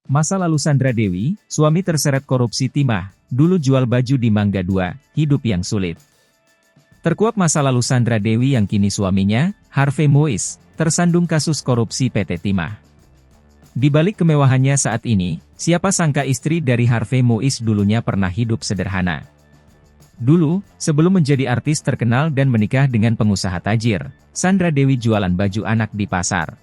Masa lalu Sandra Dewi, suami terseret korupsi timah, dulu jual baju di Mangga 2, hidup yang sulit. Terkuak masa lalu Sandra Dewi yang kini suaminya, Harvey Moise, tersandung kasus korupsi PT Timah. Di balik kemewahannya saat ini, siapa sangka istri dari Harvey Moise dulunya pernah hidup sederhana. Dulu, sebelum menjadi artis terkenal dan menikah dengan pengusaha tajir, Sandra Dewi jualan baju anak di pasar.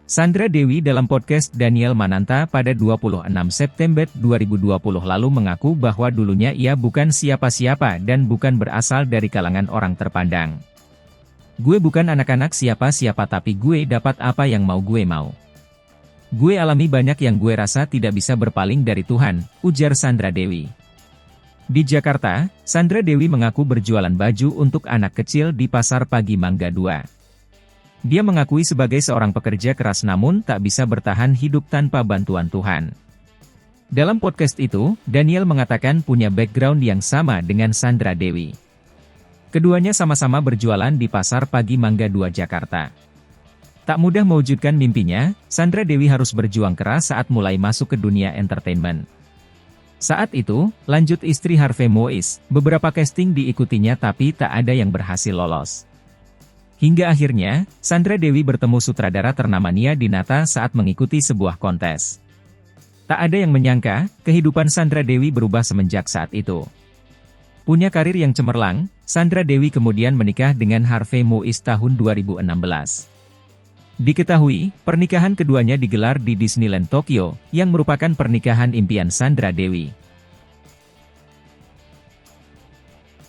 Sandra Dewi dalam podcast Daniel Mananta pada 26 September 2020 lalu mengaku bahwa dulunya ia bukan siapa-siapa dan bukan berasal dari kalangan orang terpandang. "Gue bukan anak-anak siapa-siapa tapi gue dapat apa yang mau gue mau. Gue alami banyak yang gue rasa tidak bisa berpaling dari Tuhan," ujar Sandra Dewi. Di Jakarta, Sandra Dewi mengaku berjualan baju untuk anak kecil di Pasar Pagi Mangga 2. Dia mengakui sebagai seorang pekerja keras namun tak bisa bertahan hidup tanpa bantuan Tuhan. Dalam podcast itu, Daniel mengatakan punya background yang sama dengan Sandra Dewi. Keduanya sama-sama berjualan di Pasar Pagi Mangga 2 Jakarta. Tak mudah mewujudkan mimpinya, Sandra Dewi harus berjuang keras saat mulai masuk ke dunia entertainment. Saat itu, lanjut istri Harvey Moise, beberapa casting diikutinya tapi tak ada yang berhasil lolos. Hingga akhirnya, Sandra Dewi bertemu sutradara ternama Nia Dinata saat mengikuti sebuah kontes. Tak ada yang menyangka, kehidupan Sandra Dewi berubah semenjak saat itu. Punya karir yang cemerlang, Sandra Dewi kemudian menikah dengan Harvey Moise tahun 2016. Diketahui, pernikahan keduanya digelar di Disneyland Tokyo, yang merupakan pernikahan impian Sandra Dewi.